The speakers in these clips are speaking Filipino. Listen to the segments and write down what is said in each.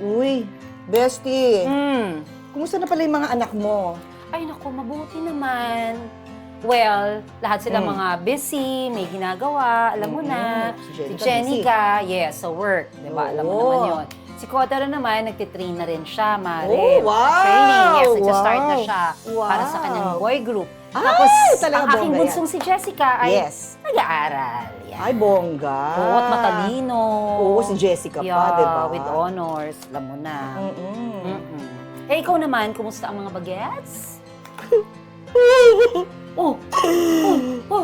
Uy, bestie. Mm. Kumusta na pala yung mga anak mo? Ay, naku, mabuti naman. Well, lahat sila mga busy, may ginagawa, alam mo na. Si Jenica, yes, sa work, di ba? Alam mo naman yun. Si Kotaro naman, nagtitrain na rin siya, Mare. Oh, wow! Training, yes, nag-start na siya para sa kanyang boy group. Tapos, ang aking bunsong si Jessica ay nag-aaral. Yan. Ay, bongga. Oo, at matalino. Oo, si Jessica pa, di ba? With honors, alam mo na. Eh, ikaw naman, kumusta ang mga bagets?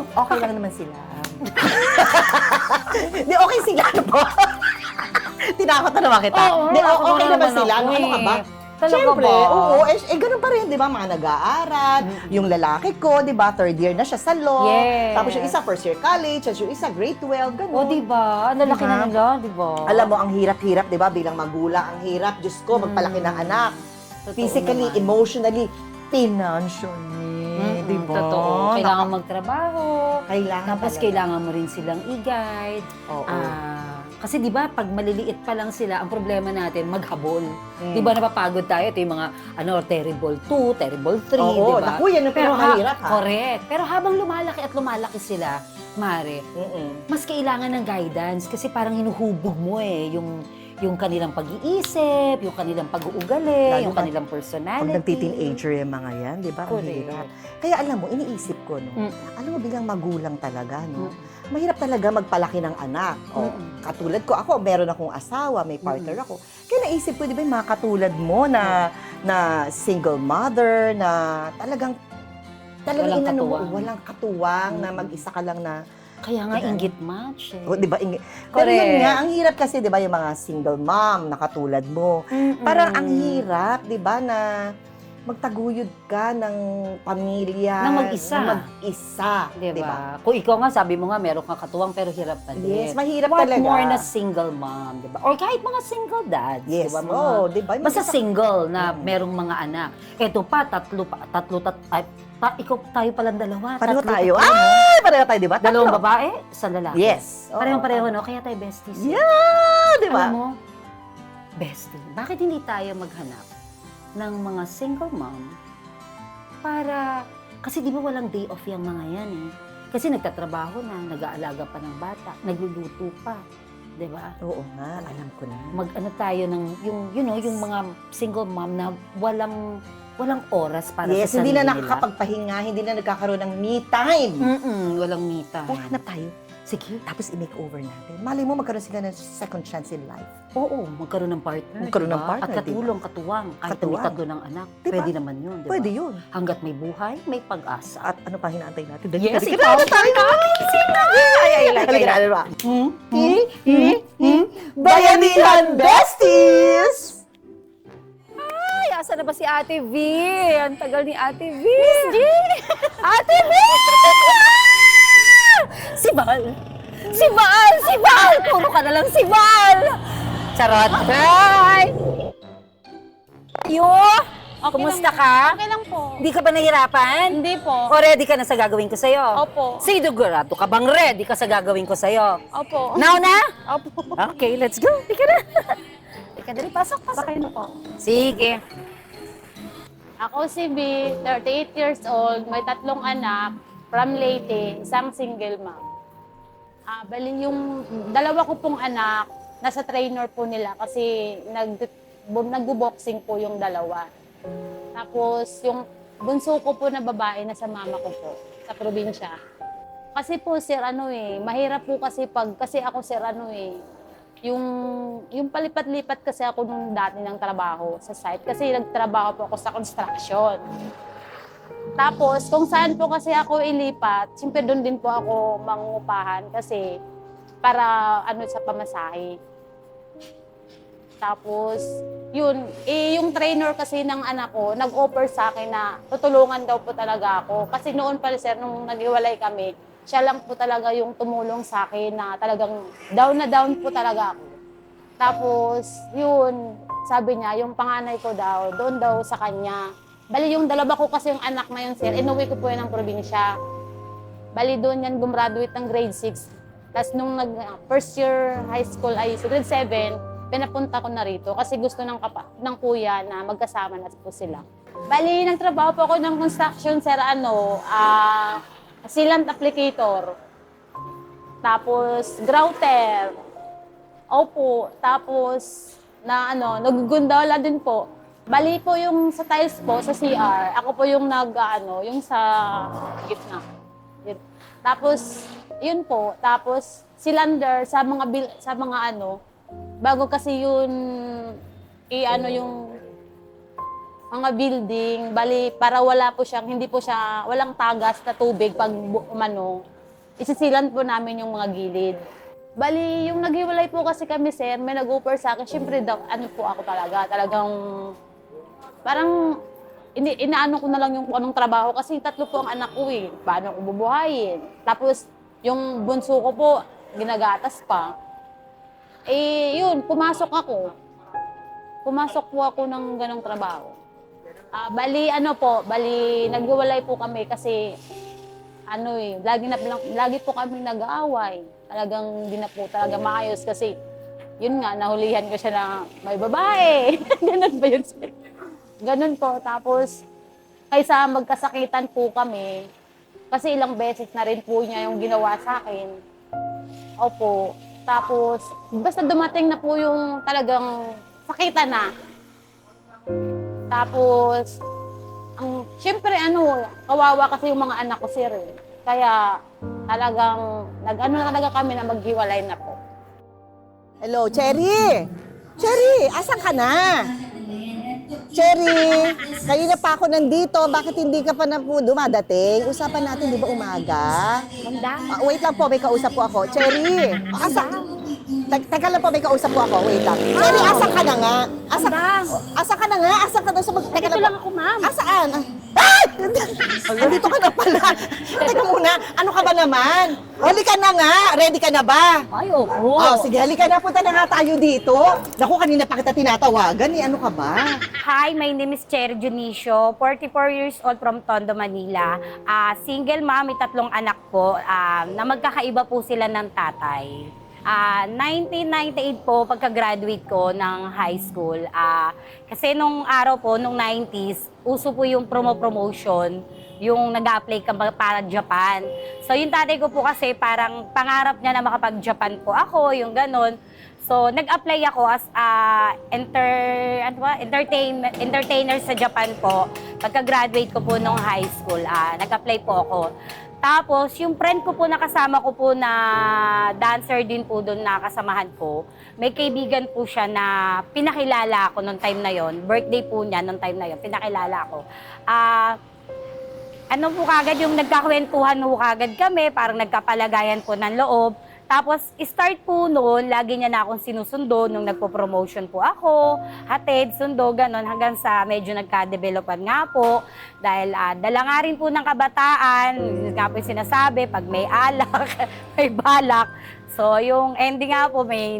Okay lang naman sila. Di, okay sila, ano po? Tinakot na naman kita. Di, okay naman sila. Ano ka ba? Siyempre, oo. Ganun pa rin, di ba? Mga nag-aaral. Yung lalaki ko, di ba? Third year na siya sa law. Yes. Tapos yung isa, first year college. Tapos yung isa, grade 12. Ganun. O, di ba? Ang lalaki na nila, di ba? Alam mo, ang hirap-hirap, di ba? Bilang magulang, ang hirap. Diyos ko, magpalaki ng anak. Physically, emotionally, financially. Di ba? Totoo. Kailangan magtrabaho. Tapos talaga. kailangan mo rin silang i-guide. Oo. Kasi di ba, pag maliliit pa lang sila, ang problema natin, maghabol. Di ba napapagod tayo? Ito yung mga, terrible 2, terrible 3, di ba? Naku, yan ang pinakamahirap, ha? Correct. Pero habang lumalaki sila, Mare, mas kailangan ng guidance kasi parang hinuhubog mo yung kanilang pag-iisip, yung kanilang pag-uugali, yung kanilang personality. Pag nagti-teenager yung mga yan, di ba? Ang hirap. Kaya alam mo, iniisip ko, no? Alam mo, bilang magulang talaga, no? Mahirap talaga magpalaki ng anak. Katulad ko, ako, meron akong asawa, may partner ako. Kaya naisip ko, di ba, yung mga katulad mo na single mother, na talagang walang katuwang na mag-isa ka lang na. Kaya nga, inggit match eh. O, di ba? Pero yun nga, ang hirap kasi, di ba, yung mga single mom na katulad mo. Parang ang hirap, di ba, na magtaguyod ka ng pamilya. Na mag-isa. Di ba? Kung ikaw nga, sabi mo nga, meron kang katuwang pero hirap pa din. Yes, mahirap What talaga. more na single mom, di ba? Or kahit mga single dads, Yes, di ba? di ba? Basta single na merong mga anak. Ito pa, tayo palang dalawa. Pareho tayo. Ay, pareho tayo, di ba? Dalawang babae, isang lalaki. Yes. Parehong-pareho, no? Kaya tayo besties. Yeah, di ba? Alam mo, bestie, bakit hindi tayo maghanap ng mga single mom para, kasi di ba walang day off yung mga yan eh. Kasi nagtatrabaho na, nag-aalaga pa ng bata, nagluluto pa. Di ba? Oo nga, alam ko na. Mag-ano tayo ng, yung mga single mom na walang oras para yes, sa sarili hindi na nila. nakakapagpahinga, hindi na nagkakaroon ng me time. Walang me time. O, hanap tayo. Sige. Tapos i-makeover natin. Malay mo, magkaroon sila ng second chance in life. Oo, magkaroon ng partner. Magkaroon ng partner, At katulong, katuwang. Kahit may tatlo ng anak, diba? Pwede naman yun, di ba? Pwede yun. Hanggat may buhay, may pag-asa. At ano pa hinaantay natin? Yes, ikaw. Bayanihan Besties! Ay, asa na ba si Ate V? Ang tagal ni Ate V. Miss G! Ate V! Si Bal! Si Bal! Si Bal! Puro ka na lang si Bal! Charot! Hi! Yo! Okay Kumusta lang, ka? Okay lang po. Hindi ka ba nahirapan? Hindi po. O ready ka na sa gagawin ko sa'yo? Opo. Sigurado ka bang ready ka sa gagawin ko sa'yo? Opo. Now na? Opo. Okay, let's go. Tika na. Tika dali, pasok. Sakay na po. Sige. Ako si B, 38 years old, may 3 anak, from Leyte, isang single mom. Bali yung dalawa ko pong anak, nasa trainer po nila kasi nagbo-boxing po yung dalawa. Tapos yung bunso ko po na babae, nasa mama ko po, sa probinsya. Kasi po sir, mahirap po kasi kasi ako sir, yung palipat-lipat kasi ako nung dati ng trabaho sa site. Kasi nagtrabaho po ako sa construction. Tapos, kung saan po kasi ako ilipat, siyempre doon din po ako mangungupahan kasi para sa pamasahe. Tapos, yung trainer kasi ng anak ko, nag-offer sa akin na tutulungan daw po talaga ako. Kasi noon pala sir, nung nag-iwalay kami, siya lang po talaga yung tumulong sa akin na talagang down na down po talaga ako. Tapos, sabi niya, yung panganay ko daw, doon daw sa kanya. Bali, yung dalawa ko kasi yung anak na yun, sir, inuwi ko po yun ng probinsya. Bali, doon yan gumraduate ng grade 6. Tapos nung first year high school ay grade 7, pinapunta ko na rito kasi gusto ng kuya na magkasama na po sila. Bali, nagtrabaho po ako ng construction, sir, sealant applicator. Tapos, grouter. Opo. Tapos, nagugundawala din po. Bali po yung sa tiles po, sa CR, ako po yung yung sa gitna. Tapos, yun po. Tapos, cylinder sa mga bago kasi yun, yung mga building, bali, para walang tagas na tubig pag isisilan po namin yung mga gilid. Bali, yung naghiwalay po kasi kami, sir, may nag-offer sa akin, syempre, po ako talagang, parang, inaano ko na lang yung anong trabaho kasi 3 po ang anak ko eh, paano ko bubuhayin. Tapos, yung bunso ko po, ginagatas pa. Yun, pumasok po ako ng ganong trabaho. Bali, naghiwalay po kami kasi, lagi po kami nag-aaway. Talagang di na po talaga maayos kasi, yun nga, nahulihan ko siya na may babae. Ganun ba yun? Ganun po. Tapos, kaysa magkasakitan po kami, kasi ilang beses na rin po niya yung ginawa sa akin. Opo. Tapos, basta dumating na po yung talagang sakitan na. Tapos, siyempre kawawa kasi yung mga anak ko, sir. Kaya talagang talaga kami na maghiwalay na po. Hello, Cherry! Cherry, asan ka na? Cherry, kanina pa ako nandito. Bakit hindi ka pa na po dumadating? Usapan natin, di ba umaga? Wait lang po, may kausap po ako. Cherry, teka lang po, may kausap po ako. Wait lang. Cherry, asan ka na nga? Asan ka na nga? Asan ka na? Teka lang ako, ma'am. Asaan? Ay! Nandito ka na pala. Teka muna, ano ka ba naman? Halika na nga. Ready ka na ba? Ay, opo. Sige, halika na. Punta na nga tayo dito. Naku, kanina pa kita tinatawagan. Ano ka ba? Hi, my name is Cherry Junicio, 44 years old from Tondo, Manila. Single mom, may 3 anak po na magkakaiba po sila ng tatay. 1998 po, pagka-graduate ko ng high school. Kasi nung araw po, nung 90s, uso po yung promotion, yung nag-apply ka para Japan. So yung tatay ko po kasi parang pangarap niya na makapag-Japan po ako, yung ganon. So nag-apply ako as entertainer sa Japan po. Pagka-graduate ko po nung high school, nag-apply po ako. Tapos, yung friend ko po nakasama ko po na dancer din po doon na kasamahan ko, may kaibigan po siya na pinakilala ako noong time na yon. Birthday po niya noong time na yon, pinakilala ako. Po kagad yung nagkakwentuhan po kagad kami, parang nagkapalagayan po ng loob. Tapos, start po noon, lagi niya na akong sinusundo nung nagpo-promotion po ako, hatid, sundo, ganon, hanggang sa medyo nagka-developan nga po. Dahil dala nga rin po ng kabataan, nga po yung sinasabi, pag may alak, may balak. So, yung ending nga po, may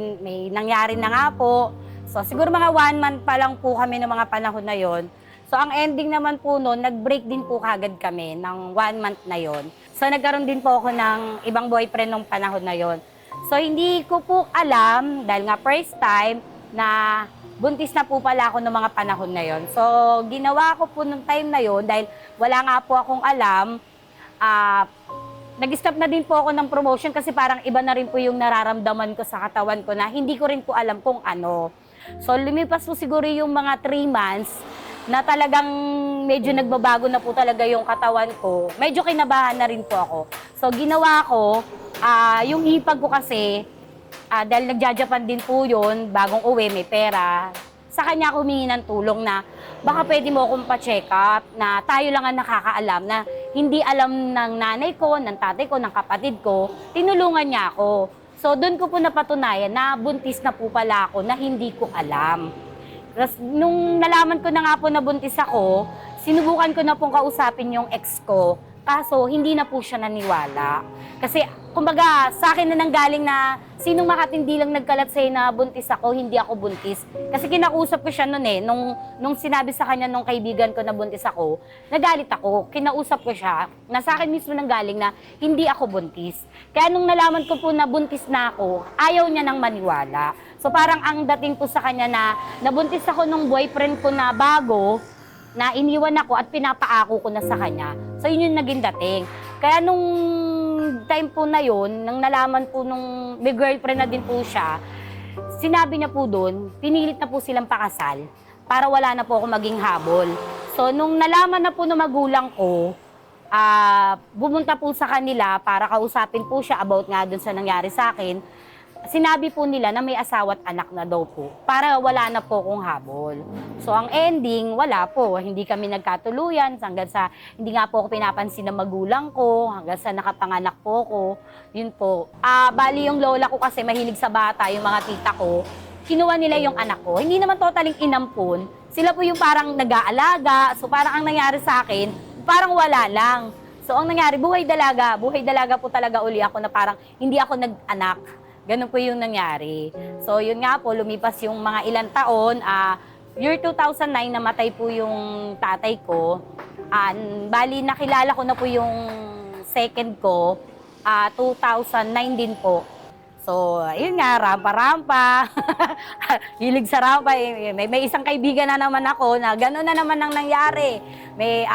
nangyari na nga po. So, siguro mga 1 month pa lang po kami ng mga panahon na yon. So, ang ending naman po noon, nag-break din po kagad kami ng 1 month na yon. So, nagkaroon din po ako ng ibang boyfriend nung panahon na yon. So, hindi ko po alam, dahil nga first time, na buntis na po pala ako noong mga panahon na yon. So, ginawa ko po nung time na yon, dahil wala nga po akong alam, nag-stop na din po ako ng promotion kasi parang iba na rin po yung nararamdaman ko sa katawan ko na hindi ko rin po alam kung ano. So, lumipas po siguro yung mga 3 months, na talagang medyo nagbabago na po talaga yung katawan ko, medyo kinabahan na rin po ako. So, ginawa ko, yung hipag ko kasi, dahil nagja-Japan din po yun, bagong uwi, may pera, sa kanya ako humingi ng tulong na baka pwede mo akong pa-check up, na tayo lang ang nakakaalam, na hindi alam ng nanay ko, ng tatay ko, ng kapatid ko, tinulungan niya ako. So, doon ko po napatunayan na buntis na po pala ako na hindi ko alam. Tapos, nung nalaman ko na nga po na buntis ako, sinubukan ko na pong kausapin yung ex ko, kaso hindi na po siya naniwala. Kasi, kumbaga, sa akin na nanggaling na sinong makatindi lang nagkalat sa'yo na buntis ako, hindi ako buntis. Kasi kinausap ko siya noon nung sinabi sa kanya nung kaibigan ko na buntis ako, nagalit ako, kinausap ko siya, na sa akin mismo nanggaling na hindi ako buntis. Kaya nung nalaman ko po na buntis na ako, ayaw niya nang maniwala. So parang ang dating po sa kanya na nabuntis ako nung boyfriend ko na bago, na iniwan ako at pinapaako ko na sa kanya. So yun yung naging dating. Kaya nung time po na yun, nang nalaman po nung may girlfriend na din po siya, sinabi niya po doon, pinilit na po silang pakasal para wala na po ako maging habol. So nung nalaman na po ng magulang ko, bumunta po sa kanila para kausapin po siya about nga doon sa nangyari sa akin, sinabi po nila na may asawa at anak na daw po para wala na po kong habol. So ang ending, wala po. Hindi kami nagkatuluyan hanggang sa hindi nga po ako pinapansin ng magulang ko, hanggang sa nakapanganak po ko. Yun po. Bali yung lola ko kasi mahilig sa bata, yung mga tita ko, kinuha nila yung anak ko. Hindi naman totaling inampun. Sila po yung parang nag-aalaga. So parang ang nangyari sa akin, parang wala lang. So ang nangyari, buhay dalaga. Buhay dalaga po talaga uli ako na parang hindi ako nag-anak. Ganun po yung nangyari. So, yun nga po, lumipas yung mga ilang taon. Year 2009, namatay po yung tatay ko. Bali, nakilala ko na po yung second ko, 2009 din po. So, yun nga, rampa-rampa. Hilig sa rampa. May isang kaibigan na naman ako na gano'n na naman ang nangyari. May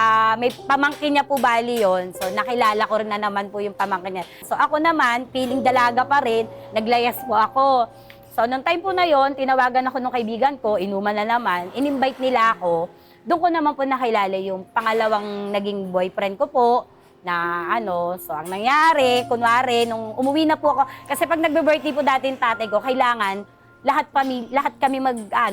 pamangkin niya po bali yon. So, nakilala ko rin na naman po yung pamangkin niya. So, ako naman, feeling dalaga pa rin, naglayas po ako. So, nung time po na yon, tinawagan ako ng kaibigan ko, inuman na naman, in-invite nila ako. Doon ko naman po nakilala yung pangalawang naging boyfriend ko po, na so ang nangyari, kunwari, nung umuwi na po ako, kasi pag nagbe-birthday po dati yung tatay ko, kailangan lahat kami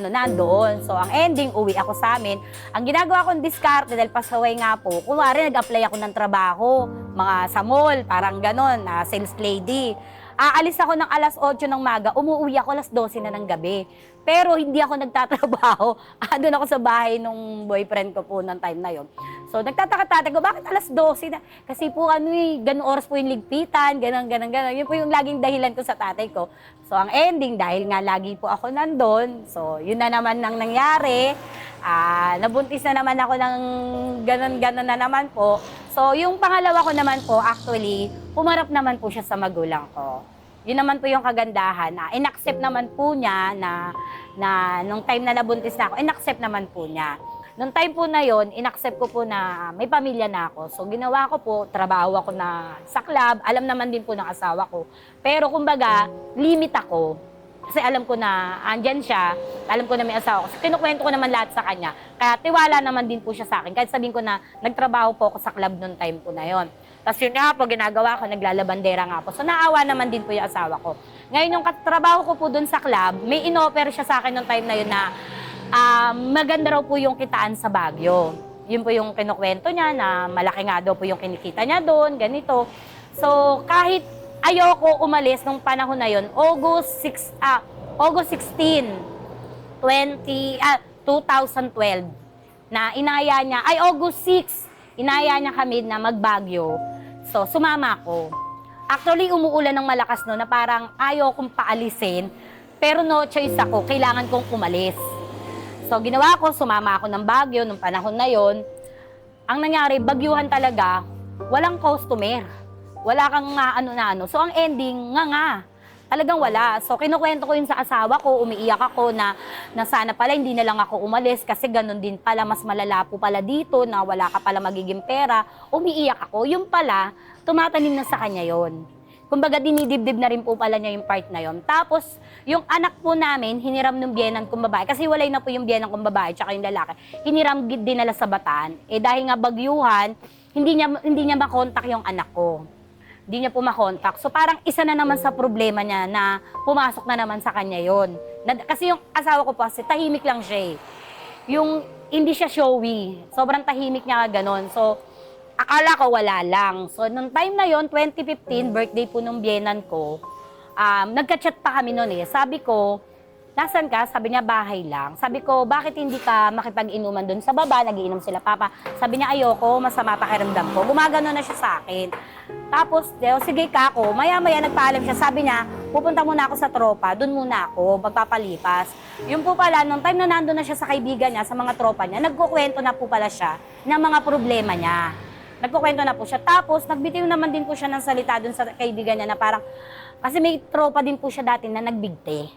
nandoon. So ang ending, uwi ako sa amin. Ang ginagawa kong diskarte, dahil pasaway nga po, kunwari nag-apply ako ng trabaho, mga sa mall, parang ganon, sales lady. Aalis ako ng alas 8 ng maga, umuwi ako alas 12 na ng gabi. Pero hindi ako nagtatrabaho. Doon ako sa bahay nung boyfriend ko po ng time na yon. So nagtataka-tatay ko, bakit alas 12 na? Kasi po ganung oras po yung ligpitan, ganon. Yun po yung laging dahilan ko sa tatay ko. So ang ending, dahil nga lagi po ako nandun, so yun na naman nang nangyari. Nabuntis na naman ako ng ganon na naman po. So yung pangalawa ko naman po, actually, pumarap naman po siya sa magulang ko. Yun naman po yung kagandahan na in-accept naman po niya na nung time na nabuntis na ako, in-accept naman po niya. Nung time po na yon, in-accept ko po na may pamilya na ako. So ginawa ko po, trabaho ako na sa club, alam naman din po ng asawa ko. Pero kumbaga, limit ako. Kasi alam ko na andyan siya, alam ko na may asawa ko. So, kinukwento ko naman lahat sa kanya. Kaya tiwala naman din po siya sa akin. Kahit sabihin ko na nagtrabaho po ako sa club nung time po na yon. Tapos yun nga po, ginagawa ko, naglalabandera nga po. So naawa naman din po yung asawa ko. Ngayon, yung katrabaho ko po dun sa club, may in-offer siya sa akin nung time na yun na maganda raw po yung kitaan sa Baguio. Yun po yung kinukwento niya na malaki nga daw po yung kinikita niya doon, ganito. So kahit ayoko umalis nung panahon na yun, August 16, 2012, na inaya niya, August 6, inaya niya kami na mag-Baguio. So, sumama ako. Actually, umuulan ng malakas no, na parang ayaw kong paalisin, pero no choice ako, kailangan kong umalis. So, ginawa ko, sumama ako ng Baguio nung panahon na yon. Ang nangyari, bagyuhan talaga, walang customer. Wala kang ano. So, ang ending, talagang wala. So, kinukwento ko yun sa asawa ko, umiiyak ako na sana pala hindi na lang ako umalis kasi ganun din pala, mas malala po pala dito na wala ka pala magiging pera. Umiiyak ako. Yung pala, tumatanim na sa kanya yon. Kumbaga, dinidibdib na rin po pala niya yung part na yon. Tapos, yung anak po namin, hiniram ng biyenan kong babae. Kasi walay na po yung biyenan kong babae tsaka yung lalaki. Hiniram dinala sa Bataan. Dahil nga bagyuhan, hindi niya makontak yung anak ko. Hindi niya po makontak. So parang isa na naman sa problema niya na pumasok na naman sa kanya yon. Kasi yung asawa ko po, tahimik lang siya eh. Yung hindi siya showy. Sobrang tahimik niya ganon. So akala ko wala lang. So nung time na yon, 2015, birthday po nung biyenan ko, nagka-chat pa kami noon eh. Sabi ko, "Nasaan ka?" Sabi niya, "Bahay lang." Sabi ko, "Bakit hindi ka makipag-inuman doon sa baba?" Nagiinom sila, "Papa." Sabi niya, "Ayoko, masama pakiramdam ko." Gumagano na siya sa akin. Tapos, sige ka ako. Maya-maya nagpaalam siya. Sabi niya, "Pupunta muna ako sa tropa. Doon muna ako, magpapalipas." Yun po pala, nung time na nandun na siya sa kaibigan niya, sa mga tropa niya, nagkukwento na po pala siya ng mga problema niya. Nagkukwento na po siya. Tapos, nagbitiw naman din po siya ng salita dun sa kaibigan niya na parang, kasi may tropa din po siya dati na nagbigti,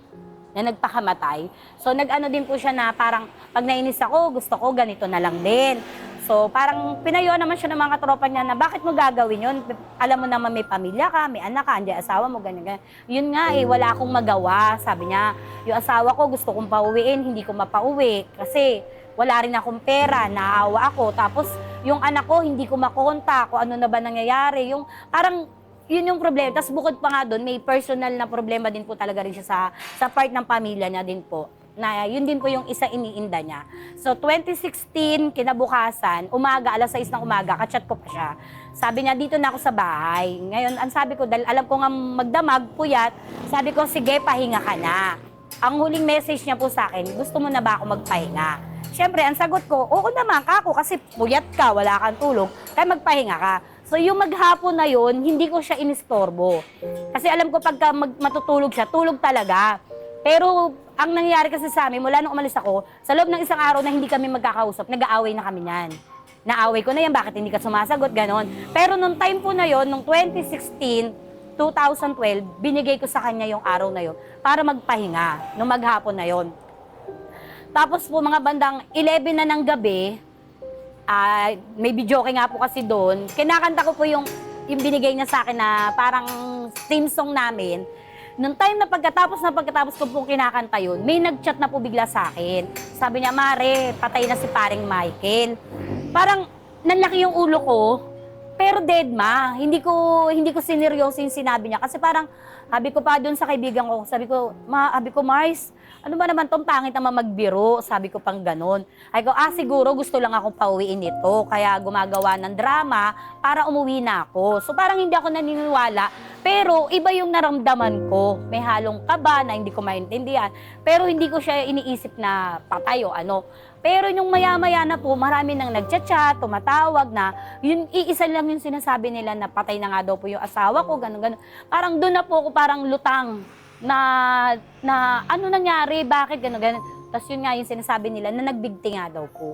na nagpakamatay. So, nag-ano din po siya na parang, pag nainis ako, gusto ko, ganito na lang din. So, parang pinayo naman siya ng mga tropa niya na, bakit mo gagawin yun? Alam mo naman may pamilya ka, may anak ka, andiyan asawa mo, ganyan, ganyan. Yun nga wala akong magawa. Sabi niya, yung asawa ko gusto kong pauwiin, hindi ko mapauwi. Kasi, wala rin akong pera, naawa ako. Tapos, yung anak ko, hindi ko makontak, kung ano na ba nangyayari. Yung, parang, yun yung problema. Tapos bukod pa nga doon, may personal na problema din po talaga rin siya sa part ng pamilya niya din po. Na yun din po yung isa iniinda niya. So, 2016, kinabukasan, umaga, alas 6 ng umaga, kachat ko pa siya. Sabi niya, dito na ako sa bahay. Ngayon, ang sabi ko, dahil alam ko nga magdamag, puyat, sabi ko, sige, pahinga ka na. Ang huling message niya po sa akin, gusto mo na ba ako magpahinga? Siyempre, ang sagot ko, oo naman kako kasi puyat ka, wala kang tulog, kaya magpahinga ka. So yung maghapon na yun, hindi ko siya inistorbo. Kasi alam ko pagka matutulog siya, tulog talaga. Pero ang nangyayari kasi sa amin, mula nung umalis ako, sa loob ng isang araw na hindi kami magkakausap, nag-aaway na kami niyan. Naaway ko na yan, bakit hindi ka sumasagot, ganon. Pero nung time po na yon, nung 2016, 2012, binigay ko sa kanya yung araw na yon para magpahinga, nung maghapon na yon. Tapos po mga bandang 11 na ng gabi, may videoke nga po kasi doon, kinakanta ko po yung binigay niya sa akin na parang theme song namin. Nung time na pagkatapos ko po kinakanta yun, may nag-chat na po bigla sa akin. Sabi niya, "Mare, patay na si paring Michael." Parang nanlaki yung ulo ko, pero dead ma. Hindi ko sineryoso yung sinabi niya. Kasi parang, sabi ko pa doon sa kaibigan ko, sabi ko, Mars, ano ba naman tong pangit naman magbiro? Sabi ko pang ganon. Ay ko, siguro gusto lang akong pauwiin ito. Kaya gumagawa ng drama para umuwi na ako. So parang hindi ako naniniwala. Pero iba yung naramdaman ko. May halong kaba na hindi ko maintindihan. Pero hindi ko siya iniisip na patay o ano. Pero yung maya-maya na po, marami nang nagchat-chat, tumatawag na, yun, iisa lang yung sinasabi nila na patay na nga daw po yung asawa ko, gano'n-gano'n. Parang doon na po ako parang lutang na ano nangyari, bakit gano'n-gano'n. Tapos yun nga yung sinasabi nila na nagbigti nga daw po.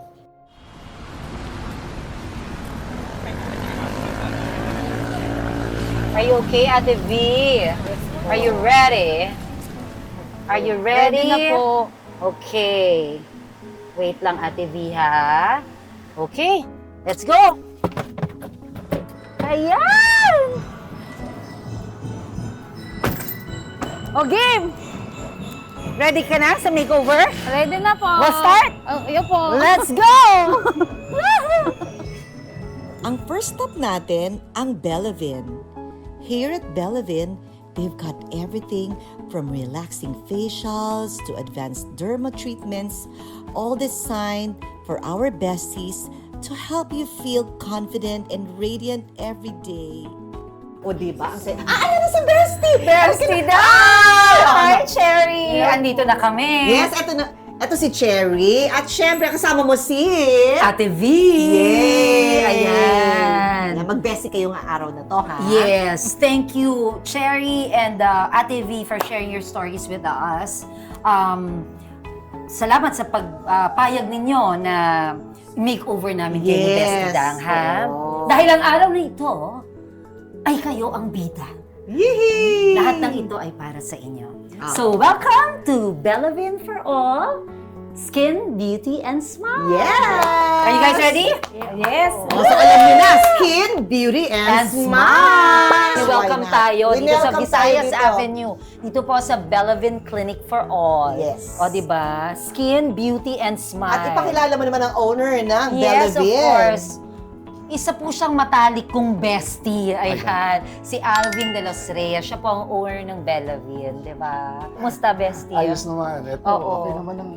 Are you okay, Ate V? Are you ready? Are you ready? Ready na po. Okay. Wait lang, Ate V, ha? Okay, let's go! Ayan! O, game! Ready ka na sa makeover? Ready na po. We'll start? Iyo po. Let's go! Ang first stop natin, ang Bellavin. Here at Bellavin, they've got everything from relaxing facials to advanced derma treatments, all designed for our besties to help you feel confident and radiant every day. O, diba? Ano na sa bestie? Bestie daw! Hi, Cherry! Andito na kami. Yes, eto na. Eto si Cherry. At syempre, kasama mo si... Ate V! Yay! Ayan! Mag-bestie kayo nga araw na to, ha? Yes, thank you, Cherry and Ate V, for sharing your stories with us. Salamat sa pagpayag ninyo na makeover namin kayo ni Yes. Bestie Dang, ha? Oo. Dahil ang araw na ito ay kayo ang bida. Yee! Lahat ng ito ay para sa inyo. Ah. So, welcome to Bellavin for All, Skin, Beauty, and Smile. Yes! Are you guys ready? Yes! Oh, so alam niyo na, skin, beauty, and, And smile! Welcome tayo dito sa Welcome Visayas tayo dito. Avenue. Dito po sa Bellavin Clinic for All. Yes. O, diba? Skin, Beauty, and Smile. At ipakilala mo naman ang owner ng Yes, of Bellavin. course. Isa po siyang matalik kong bestie. Ayan. Si Alvin de los Reyes. Siya po ang owner ng Bellavin, di ba? Kumusta, bestie? Ayos naman. Ito, Oo. okay naman ang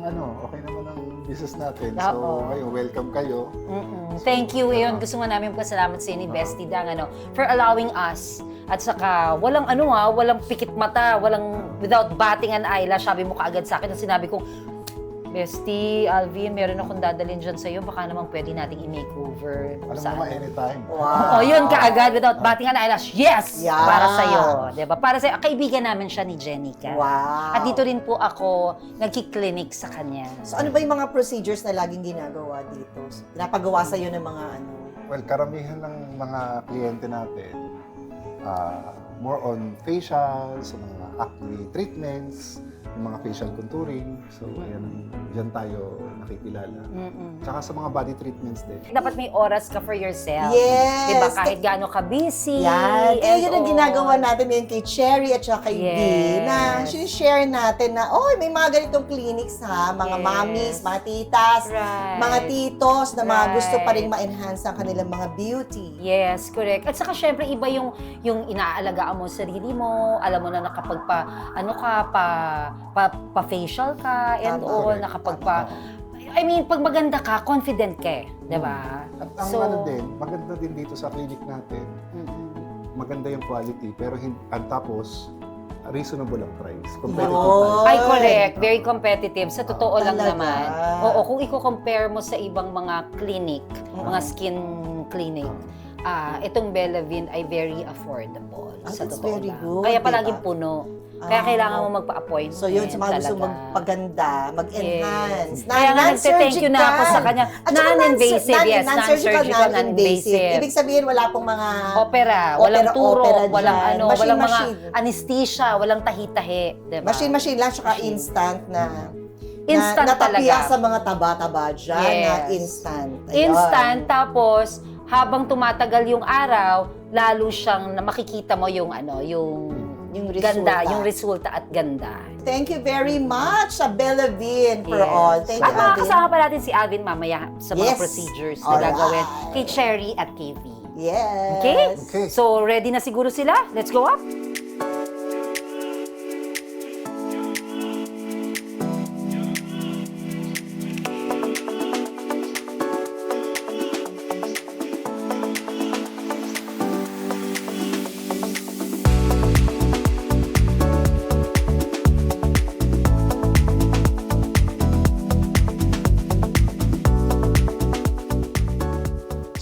business natin. Oo. So, kayo, welcome kayo. Thank you. Ayun, gusto nga namin pasalamat sa ni Bestie Dang, for allowing us. At saka, walang walang pikit mata, without batting an eyelash, sabi mo kaagad sa akin, nung sinabi ko, Bestie, Alvin, meron akong dadalhin dyan sa'yo, baka naman pwede nating i-makeover. Alam mo ba, anytime. Oo, yun kaagad, without batting an eyelash, yes! Yeah. Para sa'yo, diba? Para sa'yo, kaibigan namin siya ni Jenica. Wow. At dito rin po ako nagki-clinic sa kanya. So ano ba yung mga procedures na laging ginagawa dito? Pinapagawa sa'yo ng mga ano? Well, karamihan ng mga kliyente natin, more on facials, mga acne treatments, yung mga facial contouring. So, ayan, dyan tayo nakikilala. Tsaka sa mga body treatments din. Dapat may oras ka for yourself. Yes! Diba? Kahit gaano ka busy. Yan. Kaya yun ang and ginagawa all. natin ngayon kay Cherry at saka kay Dee, Yes. na sinishare natin na, oh, may mga ganitong clinics ha, mga Yes. mommies, mga titas, Right. mga titos na mga gusto pa rin Right. ma-enhance ang kanilang mga beauty. Yes, correct. At saka syempre iba yung inaalagaan mo sarili mo, alam mo na pa-facial ka and Tama. all, Correct. I mean, pag maganda ka, confident ka eh, 'di ba? At ang ano din, maganda din dito sa clinic natin, maganda yung quality, pero tapos, reasonable ang price. Competitive Yun. price. Ay, correct. Very competitive. Sa totoo lang Talaga? naman. Oo, kung i-compare mo sa ibang mga clinic, mga skin clinic, itong Bellavin ay very affordable. Sa That's totoo very lang. good, Kaya diba? palaging puno. Kaya kailangan mo magpa-appointment. So yun, sa mga gusto talaga. magpaganda, mag-enhance. Yes. Kaya nga nagte-thank you na ako sa kanya. At saka Non-invasive, yes. non-surgical, Non-surgical, non-invasive. Ibig sabihin, wala pong mga... Opera, walang turo, opera walang dyan. ano, Machine, walang mga machine. anesthesia, walang tahi-tahi. Diba? Machine lang, tsaka Machine. instant na... Instant natapiya talaga. sa mga taba-taba dyan na Yes. instant. Ayun. Instant, tapos habang tumatagal yung araw, lalo siyang makikita mo yung Yung ganda, resulta. yung resulta at ganda. Thank you very much sa Bellavin for Yes. all. Thank you, At Alvin. makakasama pa natin si Alvin mamaya sa mga Yes. procedures na Alright. gagawin kay Cherry at kay V. Yes. Okay? Okay. So, ready na siguro sila? Let's go up?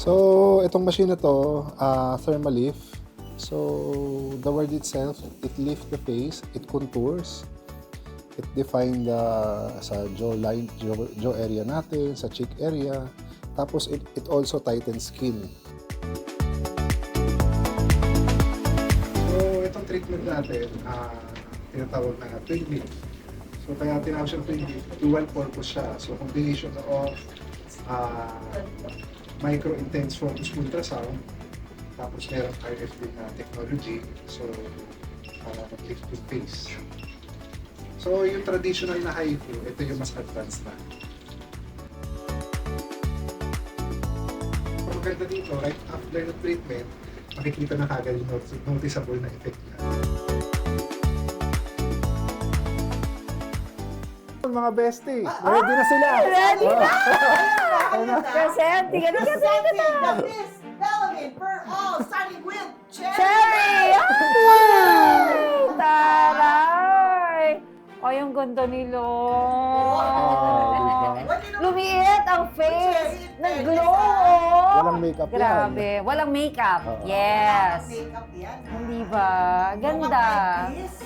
So, itong machine na to, Thermalift. So, the word itself, it lifts the face, it contours, it defines sa jawline, jaw area natin, sa cheek area, tapos it also tightens skin. So, itong treatment natin, tinatawag na twin lift. So, kaya tinawag siyang twin lift, dual purpose siya. So, combination of micro-intense focus ultrasound, tapos merong RFD na technology, so mag-lift yung face. So yung traditional na HIFU, ito yung mas advanced na. Ang maganda dito, right after the treatment, makikita na kagad yung noticeable na effect niya. Mga bestie, ready na sila! Ready na! Ayun na. Presente! Presenting the Miss Bellavin for all, starting with Cherry! Cherry! Ay! Taray! Ay, ang ganda nila. Lumiit ang face. Nag-glow. Walang makeup yan. Grabe. Walang makeup. Yes. Makeup yan. Hindi ba? Ganda. Mga practice.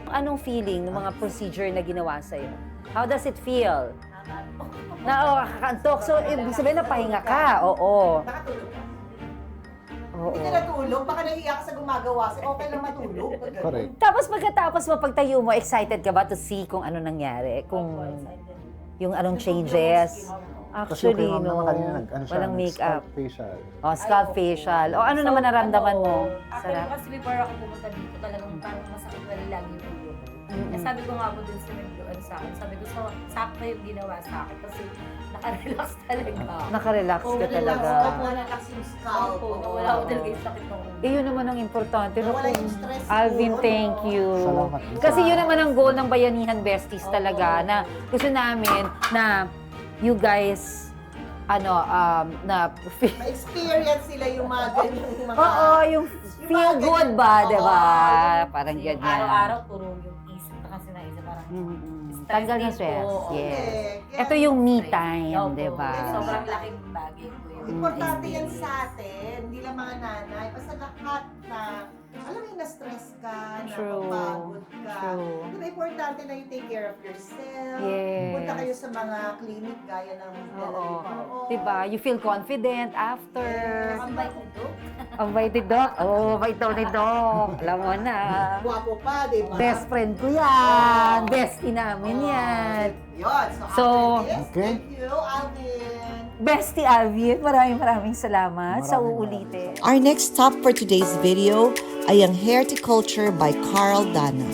Anong feeling ng mga procedure na ginawa sa'yo? How does it feel? Nakakaantok. So, ibig sabihin na pahinga ka. Oo. Nakatulog ka. Oo. Hindi ka natulog, baka nahiya ka sa gumagawa. Okay lang matulog. Correct. Tapos pagkatapos mo, pagtayo mo, excited ka ba to see kung ano nangyari? Kung yung anong changes? Actually, Kasi yung no. naman kanina, Walang makeup. scalp facial. O, scalp facial. O, ano naman naramdaman mo? Actually, Sarap. kasi before ako pumunta dito, talagang parang masakit na rin lagi yung ulo ko. Eh, sabi ko nga po dun sa nag-ano sa akin, sabi ko, so, sakto yung ginawa sa akin kasi nakarelax talaga. Nakarelax ka talaga. Relax yung scalp. Opo, nawala ko talaga yung sakit ng ulo. Eh, yun naman ang importante. No? Nawala yung stress mo, Alvin, no? thank you. Salamat. Kasi yun naman ang goal ng Bayanihan Besties talaga, na gusto namin na you guys, na Ma-experience sila yung mga ganyan, mga... Oo, yung feel good ba, di ba? Parang Yung ganyan. araw-araw, puro yung isip na kasi na isip. Parang, Tanggal ng din stress. po, oo. Yes. Kaya Ito yung me Opo. time, di ba? Sobrang laking bagay po yun. Importante yan sa atin, hindi lang mga nanay, basta lahat na, alam mo yung na-stress ka, True. napapagod ka. True. Di ba importante na you take care of yourself? Yes. Punta kayo sa mga clinic gaya ng Oo. Diba? You feel confident after. Ang bait nito. Ang bait ni Doc. Oh, bait daw ni Doc. Alam mo na. Guwapo pa, di ba? Best friend ko yan. Bestie namin yan. Yun. So, after this, okay. thank you, Alvin. Bestie Alvin, maraming salamat sa uulitin. Our next stop for today's video ay ang Hairticulture by Carl Dana.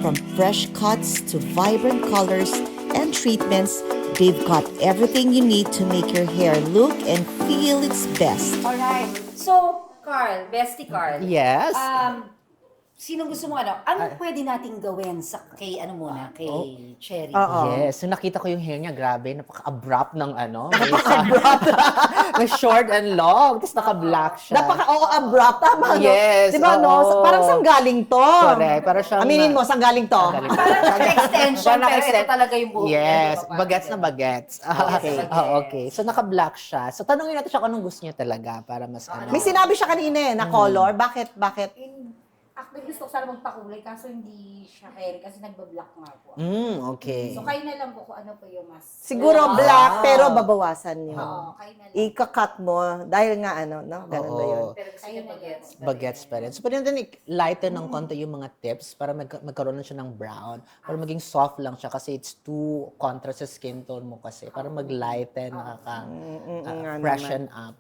From fresh cuts to vibrant colors and treatments, they've got everything you need to make your hair look and feel its best. Alright. So, Carl, Bestie Carl. Yes. Sinong gusto mo Anong pwede nating gawin sa kay kay Cherry? Yes. So nakita ko yung hair niya, grabe, napaka-abrupt ng May short and long, tapos naka-black siya. Abrupt, tama, no? Yes, Diba, no? oo. Parang sanggaling to. Correct. Para siyang... Aminin mo, sanggaling to. Parang extension, pero ito talaga yung buhok. Yes, niya, bagets na bagets. Okay. Okay. So naka-black siya. So tanungin natin siya kung anong gusto niya talaga para mas May sinabi siya kanina na color. Bakit? Actually, gusto ko sana magpakulay, kaso hindi siya hair kasi nagba-black nga po. Okay. So, kayo na lang po kung ano po yung mas... Siguro black, pero babawasan yun. Oo, kayo na lang. Ika-cut mo. Dahil nga no? Ganun ba yun? Pero gusto niyo bagets. Bagets pa rin. So, pwede natin i-lighten ng konti yung mga tips para magkaroon na siya ng brown. Para maging soft lang siya kasi it's too contrast sa skin tone mo kasi. Para mag-lighten, freshen up.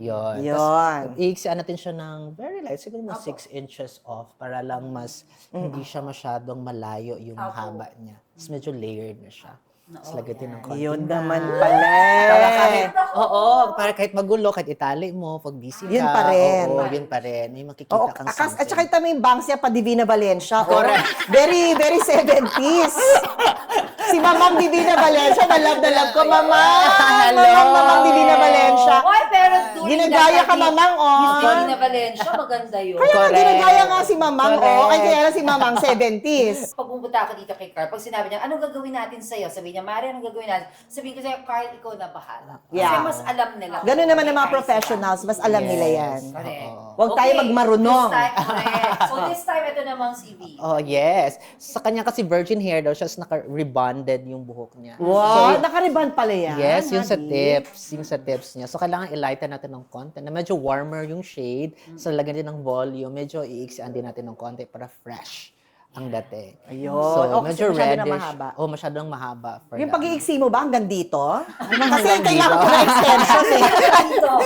Yun. Yun. Iiksian natin siya ng very light, siguro mga 6 inches off para lang mas hindi siya masyadong malayo yung haba niya. Tapos medyo layered na siya. Tapos lagatin ng konti. Yun naman pala. Para kahit magulo, kahit itali mo, pag busy ka. Yun pa rin. Oo, yun pa rin. May makikita Oo, kang at something. saka ito may bangs niya pa Divina Valencia. Correct. Very, very 70s. Si Mamang Divina Valencia, na love ko, Mamang. Hello. Mamang Divina Valencia. Oy, pero during Ginagaya ka, Mamang, Miss Divina Valencia, maganda yun. Kaya nga, ginagaya nga si Mamang, Correct. Kaya lang si Mamang 70s. Pag pumunta ako dito kay Carl, pag sinabi niya, anong gagawin natin sa'yo? Sabi niya, Mari, anong gagawin natin? Sabi ko sa'yo, Carl, ikaw na bahala. Yeah. Kasi mas alam nila. Ganun naman ang mga professionals, mas alam nila yan. Correct. Huwag tayo magmarunong. This time, correct. So this time, ito namang si V. Oh, yes. Sa kanya kasi virgin hair daw siya, naka-rebonded yung buhok niya. Wow, naka-ribbon pala yan. Yes, yung sa Hadi. tips niya. So, kailangan i-lighten natin ng konti na medyo warmer yung shade. So, lagyan din ng volume. Medyo iiksian din natin ng konti para fresh ang dating. Ayun. So, Oh, kasi medyo masyado na reddish. mahaba. Oh, masyadong mahaba. For Yung that. pag-iiksi mo ba hanggang dito? Kasi kailangan ko na extension eh.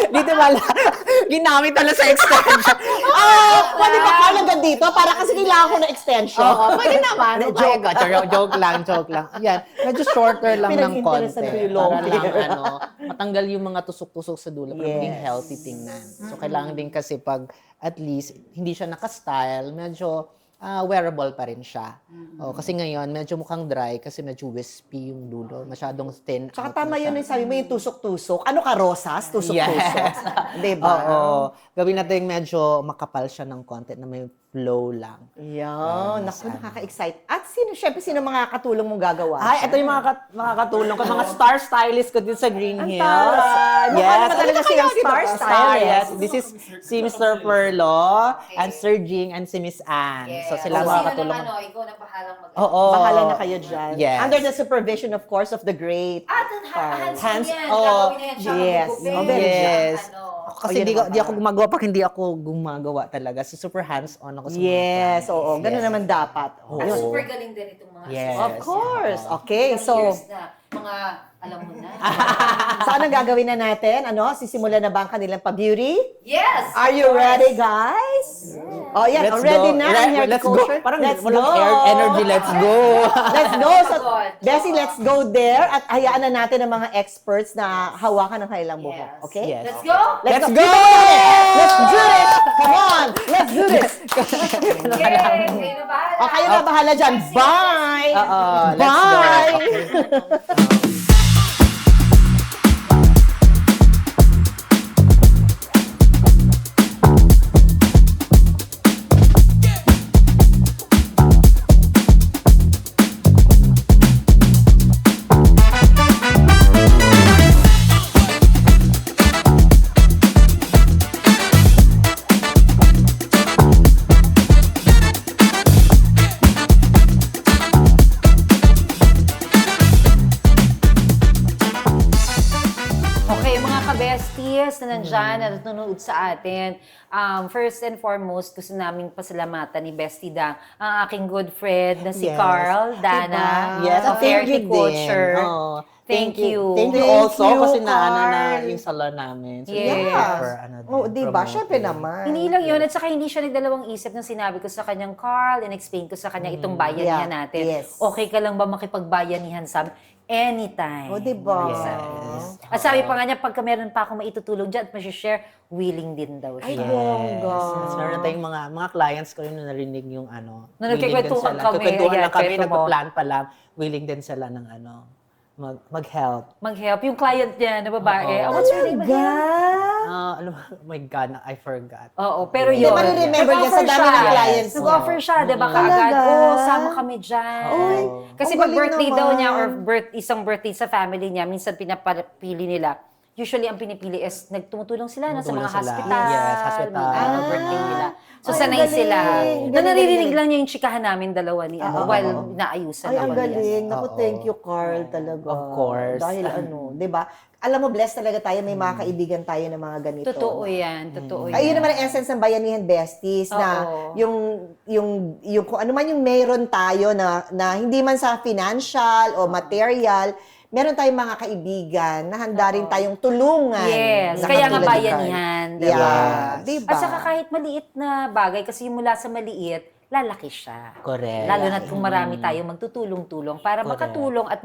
Dito wala. Ginamit na sa extension. Pwede ba ka hanggang dito? Para kasi kailangan ko na extension. Oo, pwede naman. Joke lang. Yan. Medyo shorter lang ng konti. Pinag-interesan ko yung long Para lang, hair. matanggal yung mga tusok-tusok sa dulo para maging Yes. healthy tingnan. So, kailangan din kasi pag at least hindi siya naka-style, medyo wearable pa rin siya. Kasi ngayon, medyo mukhang dry kasi medyo wispy yung dulo. Masyadong thin Tsaka out tama na yun siya. yung sabi mo yung tusok-tusok. Ano ka, rosas? Tusok-tusok. Yes. Diba? Oo. Gawin natin medyo makapal siya ng konti na may flow lang. Yan. Naku, nakaka-excite. At sino mga katulong mong gagawa? Ay, ito yung mga katulong ko, mga star stylist ko dito sa Green Hills. taray. Mukha Yes, naman talaga siyang star stylist. Yes, this is si Mr. Perlo and Sir Jing and si Miss Anne. So sila mga katulong. Ikaw na bahalang mag- Oo. Bahala na kayo dyan. Yes. Under the supervision, of course, of the great. hands Hands- yan. oh, Gagawin na yan siya. yes. Magugupit. Oh, very Yes. Ano. Kasi yun di naman ako gumagawa pag hindi ako gumagawa talaga. So super hands-on ako sa mga Yes, clients. oo. Ganun Yes. naman dapat. Oo. At Yun. super galing din itong mga Yes. Of course. Oo. Okay, Ilang so, years na, mga, alam mo na. saan ang gagawin na natin? Sisimulan na ba ang kanilang pa-beauty? Yes! Are you ready, guys? Oh, yan. Let's Ready go. na ang hair Let's go. culture? Parang let's walang go. air energy. Let's go. Let's go. So, God. Bessie, let's go there at hayaan na natin ang mga experts na hawakan ng kanilang buhok. Yes. Okay? Yes. Let's go! Let's go! Let's do this! Come on! Let's do this! Yay! Kayo na bahala. O, kayo na bahala dyan. Bye! Let's go. Bye! Okay. bias na nandyan na nanonood sa atin. First and foremost, gusto naming pasalamatan ni Bestie Dang ang aking good friend na si Yes. Carl Dana Yes, of thank you Horticulture. din. Oh, Thank you. Thank you Thank also you, kasi na Carl. yung salon namin. So, Yes. for, Oh, di ba? promoting. Syempre naman. Hindi lang yun, at saka hindi siya nagdalawang isip nung sinabi ko sa kanyang, Carl, and-explain ko sa kanya itong bayanihan Yeah. natin. Yes. Okay ka lang ba makipagbayanihan sa amin? Anytime. Oh, di ba? Yes. At sabi pa nga niya, pagka meron pa akong maitutulong dyan at masishare, willing din daw Ay, siya. bongga. Yes. Meron tayong mga clients ko rin na narinig yung ano. Na willing din nagkikwentuhan sila. kami, Nagkikwentuhan ayan, lang kami, kwento mo. nagpa-plan pa lang. Willing din sila ng mag-help. Mag-help. Yung client niya na babae, Oo. what's your name again? Oh my God, I forgot. Oo, pero Hindi, yun. mariremember niya sa Nag-offer dami ng siya. clients niya. Nag-offer siya, di ba? Talaga? Kaagad, sama kami dyan. Uy, Kasi ang pag galing birthday daw naman. niya or isang birthday sa family niya, minsan pinapili nila. Usually, ang pinipili is tumutulong sila sa Tumutulong mga sila. hospital. Yes, hospital. Mga birthday nila. So, Ay, sanay ang galing. sila. Galing, Na naririnig galing. lang niya yung chikahan namin dalawa ni while naayusan Ay, naman ang nila. galing. Naku, Oo. thank you, Carl, talaga. Of course. Dahil di ba? Alam mo, blessed talaga tayo. May mga kaibigan tayo na mga ganito. Totoo yan. Totoo yan. Ay, yun naman ang essence ng Bayanihan Besties na Oo. yung kung ano man yung meron tayo na hindi man sa financial o material, meron tayong mga kaibigan na handa rin tayong tulungan. Yes, na kaya nga katulad ni Carl. bayanihan, diba? Yeah, diba? At saka kahit maliit na bagay, kasi yung mula sa maliit, lalaki siya. Correct. Lalo na't kung marami tayo magtutulong-tulong para Correct. makatulong at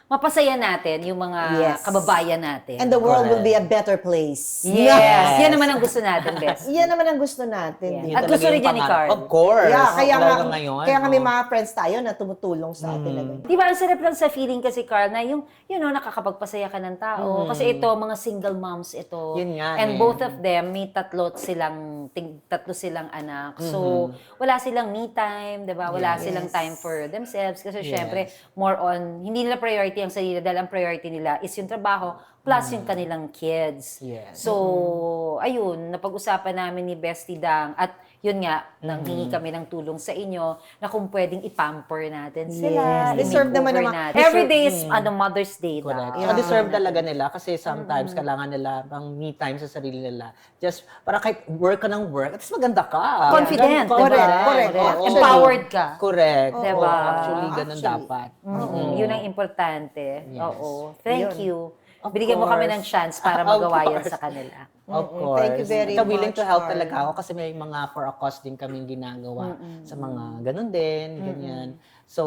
mapasaya natin yung mga Yes. kababayan natin. And the world will Correct. be a better place. Yes, yan naman ang gusto natin, best. Yan naman ang gusto natin. Yan. di At ba? gusto rin yan ni Carl. Of course. Yeah, kaya nga, Lalo ngayon. kaya nga may mga friends tayo na tumutulong sa atin na ganun. Di ba, ang sarap lang sa feeling kasi, Carl, na yung, nakakapagpasaya ka ng tao. Kasi ito, mga single moms ito. Yun nga And eh. both of them, may tatlo silang anak. So, wala silang me time, di ba? Wala silang time for themselves. Kasi syempre, more on, hindi nila priority ang sarili dahil ang priority nila is yung trabaho plus yung kanilang kids. Yes. So, ayun, napag-usapan namin ni Bestie Dang at yun nga, nanghingi kami ng tulong sa inyo na kung pwedeng ipamper natin sila. Yes. Deserve naman i-makeover naman. natin. Every day is Mother's Day Correct. daw. Saka deserve talaga nila kasi sometimes kailangan nila ng me time sa sarili nila. Just para kahit work ka ng work, at least maganda ka. Confident, Ganun, diba? Correct. Oo. Empowered ka. Correct. Diba? Oo, actually, ganun dapat. Yun ang importante. Yes. Oo. Thank you. Of Binigyan mo kami course. ng chance para Of magawa yan course. sa kanila. Of course. Thank you very Ikaw, willing much, to help Carl. talaga ako kasi may mga for a cause din kaming ginagawa sa mga ganun din, ganyan. So,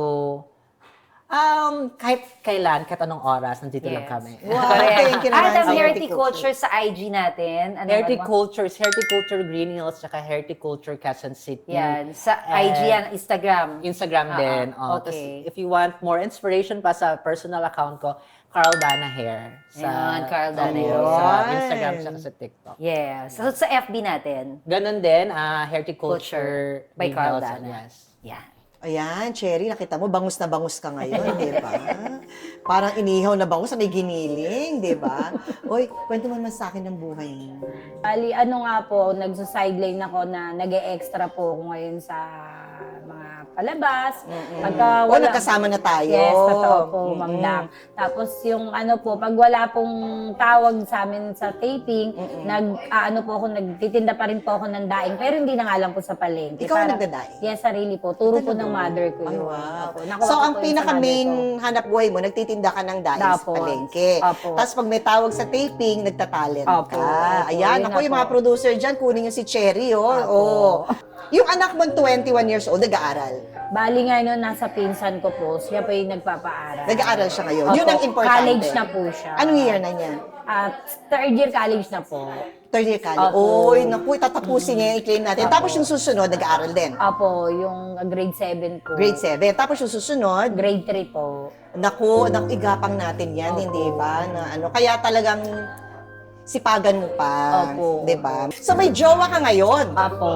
kahit kailan, kahit anong oras, nandito lang Yes. kami. Wow, Correct. thank you naman At ang sa Horticulture sa IG natin. Ano Horticulture Green Hills, tsaka Horticulture Quezon City. Yan. Sa IG yan, Instagram. Instagram din. Okay. Tas if you want more inspiration pa sa personal account ko, Carl Dana Hair. Ayan, Carl Dana Hair. Sa Instagram tsaka sa TikTok. Yes. So, sa FB natin. Ganon din, Culture Horticulture by Green Carl Hills, Dana. Yes. Yan. Ayan, Cherry, nakita mo, bangus na bangus ka ngayon, di ba? Parang inihaw na bangus, may giniling, di ba? Uy, kwento mo naman sa akin ng buhay mo. Ali, ano nga po, nagsa-sideline ako na nag-e-extra po ako ngayon sa mga palabas. Pagka O, nagkasama na tayo. Yes, totoo po, Ma'am Dang. Tapos yung ano po, pag wala pong tawag sa amin sa taping, po ako, nagtitinda pa rin po ako ng daing, pero hindi na nga lang po sa palengke. Ikaw ang nagdadaing? Yes, sarili po. Turo po ng mother ko Ay, yun. wow. Opo, nakuha So, ko ang po yun sa pinaka-main mother ko. hanap buhay mo, nagtitinda ka ng daing sa Tapos, palengke. Opo. Tapos, pag may tawag sa taping, nagtatalent Opo, ka. opo, Ayan, yun ako na yung po. mga producer dyan, kunin yung si Cherry, oh. Opo. Oh. Yung anak mo, 21 years old, nag-aaral. Bali nga noon, nasa pinsan ko po, siya pa yung nagpapaaral. Nag-aaral siya ngayon. Yun Opo, ang importante. college na po siya. Anong year na niya? At third year college na po. Third year college. Opo. Oy, naku, tatapusin niya yung i-claim natin. Tapos yung susunod, nag-aaral din. Apo, yung grade 7 po. Grade 7. Tapos yung susunod, Grade 3 po. naku, igapang natin yan, hindi ba? Na ano, kaya talagang sipagan mo pa. Opo. Di ba? So may jowa ka ngayon. Apo.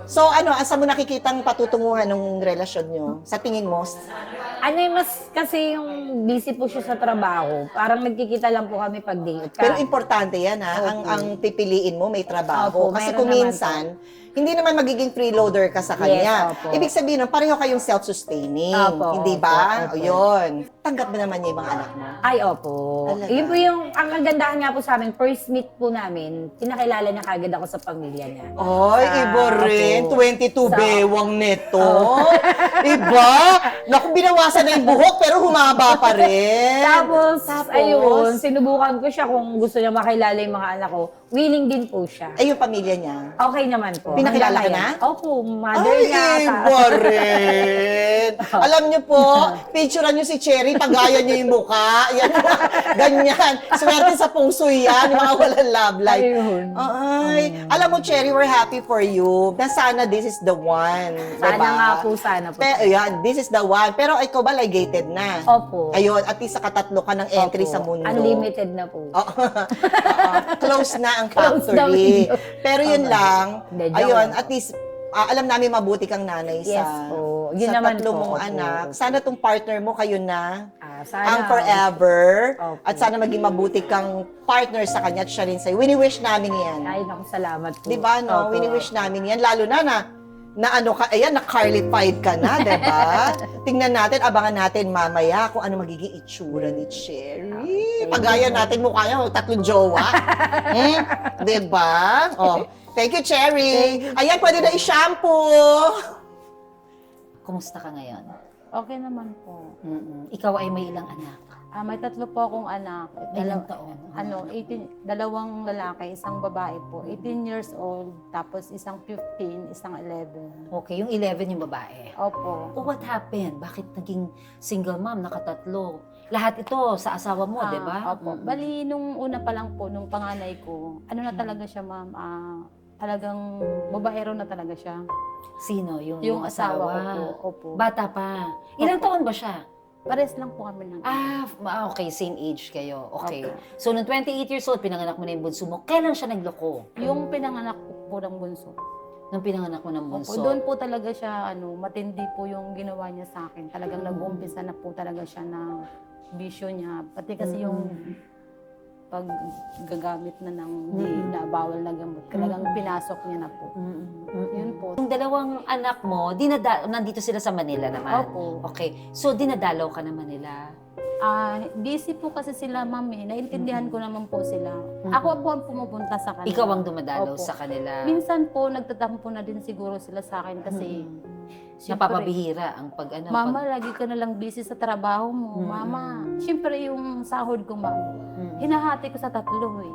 So ano, asa mo nakikitang patutunguhan ng relasyon nyo? Sa tingin mo? Ano yung mas, kasi yung busy po siya sa trabaho. Parang nagkikita lang po kami pag day. Pero importante yan ha, ang pipiliin mo may trabaho. Opo, Kasi meron kung naman minsan, hindi naman magiging freeloader ka sa kanya. Yes, opo. Ibig sabihin, pareho kayong self-sustaining. Opo, Hindi ba? opo, opo. O yun. tanggap ba naman niya yung mga anak mo? Ay, opo. Talaga? Yun po yung, ang kagandahan nga po sa amin, first meet po namin, pinakilala niya kagad ako sa pamilya niya. Ay, iba rin. opo. 22 bewang nito. Iba? Naku, binawasan na yung buhok pero humaba pa rin. Tapos, ayun, sinubukan ko siya kung gusto niya makilala yung mga anak ko. Willing din po siya. Ay, yung pamilya niya. Okay naman po. Pinakilala ka Hanggang na? ngayon. Opo, mother Ay, niya. iba rin. Alam niyo po, picturean niyo si Cherry, pagaya niyo yung mukha. Yan, ganyan. Swerte sa puso yan, yung mga walang love life. Ayun. Ay, alam mo, Cherry, we're happy for you. Na sana this is the one. Sana diba? nga po, sana po. Yan, this is the one. Pero ikaw ba, ligated na? Opo. Ayun, at least sa katatlo ka ng entry Opo. sa mundo. Unlimited na po. Oo. Close na ang Close na factory. window. Pero yun lang, Hindi, joke ayun, lang. at least, alam namin mabuti kang nanay Yes sa, po. Yun sa naman tatlo po, mong opo. anak. Sana tong partner mo, kayo na, Sana. ang forever. Opo. At sana maging mabuti kang partner sa kanya at siya rin sa'yo. Wini-wish namin yan. Ay, naku, salamat po. Di ba, no? Opo. Wini-wish namin yan. Lalo na ano ka, ayan, na-carlified ka na, di ba? Tingnan natin, abangan natin mamaya kung ano magiging itsura ni Cherry. Pagaya natin mukha niya, tatlong jowa. Di ba? Oh. Thank you, Cherry. Ayan, pwede na i-shampoo. Kumusta ka ngayon? Okay naman po. Ikaw ay may ilang anak? May 3 po akong anak. Ilang taon? 18, 2 lalaki, isang babae po. 18 years old, tapos isang 15, isang 11. Okay, yung 11 yung babae. Opo. Oh, what happened? Bakit naging single mom, nakatatlo? Lahat ito sa asawa mo, di ba? Opo. Bali, nung una pa lang po, nung panganay ko, ano na talaga siya, ma'am, talagang babaero na talaga siya. Sino? Yung asawa ko po. Opo. Bata pa. Ilang taon ba siya? Pares lang po kami ng Okay. Same age kayo. Okay. Opo. So, nung 28 years old, pinanganak mo na yung bunso mo. Kailan siya nagloko? Yung pinanganak ko po ng bunso. Nung pinanganak mo ng Opo, bunso? doon po talaga siya, matindi po yung ginawa niya sa akin. Talagang nag-uumpisa na po talaga siya na bisyo niya. Pati kasi yung pag gagamit na ng di na bawal na gamot. Talagang pinasok niya na po. Yun po. Yung dalawang anak mo, nandito sila sa Manila naman? Opo. Okay. So, dinadalaw ka na Manila? Busy po kasi sila, ma'am eh. Naintindihan ko naman po sila. Ako po ang pumupunta sa kanila. Ikaw ang dumadalaw Opo. sa kanila? Minsan po, nagtatampo na din siguro sila sa akin kasi siyempre, Napapabihira ang Mama, lagi ka na lang busy sa trabaho mo. Mama, siyempre yung sahod ko, ma'am, hinahati ko sa 3 eh.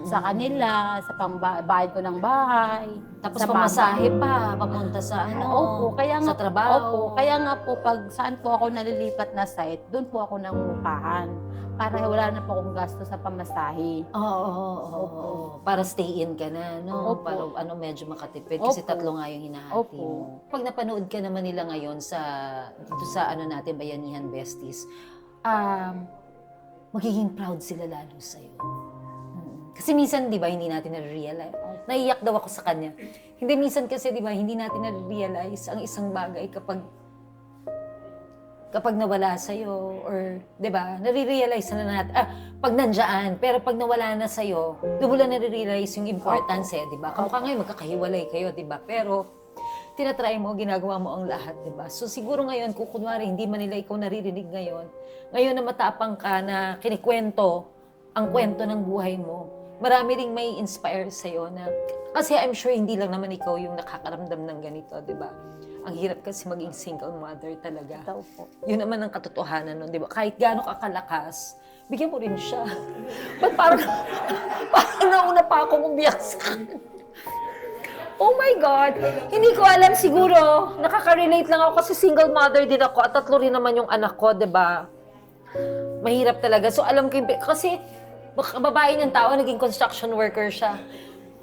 Sa kanila, sa pambayad ko ng bahay. Tapos sa pamasahe pa, papunta sa Opo, kaya nga, sa trabaho. Opo, kaya nga po, pag saan po ako nalilipat na site, doon po ako nangungupahan. Para wala na po akong gasto sa pamasahe. Oo. Para stay in ka na, no? Opo. Para medyo makatipid. Kasi Opo. 3 nga yung hinahati Opo. mo. Pag napanood ka naman nila ngayon dito sa natin, Bayanihan Besties, magiging proud sila lalo sa'yo. Kasi minsan, di ba, hindi natin na-realize. Naiyak daw ako sa kanya. Hindi, minsan kasi, di ba, hindi natin na-realize ang isang bagay kapag nawala sa'yo, or, di ba, nare-realize na natin, pag nandiyan, pero pag nawala na sa'yo, doon mo lang nare-realize yung importance, di ba? Kamukha ngayon, magkakahiwalay kayo, di ba? Pero, tinatry mo, ginagawa mo ang lahat, di ba? So, siguro ngayon, kung kunwari, hindi man nila ikaw naririnig ngayon na matapang ka na kinikwento ang kwento ng buhay mo, marami ring may inspire sa'yo na, kasi I'm sure hindi lang naman ikaw yung nakakaramdam ng ganito, di ba? Ang hirap kasi maging single mother talaga. Ito po. Yun naman ang katotohanan nun, di ba? Kahit gaano kakalakas, bigyan mo rin siya. Ba't parang nauna pa akong umiyak sa kanya? Oh my God! Hindi ko alam siguro. Nakaka-relate lang ako kasi single mother din ako at 3 rin naman yung anak ko, di ba? Mahirap talaga. So alam ko yung... Kasi babae niyang tao, naging construction worker siya.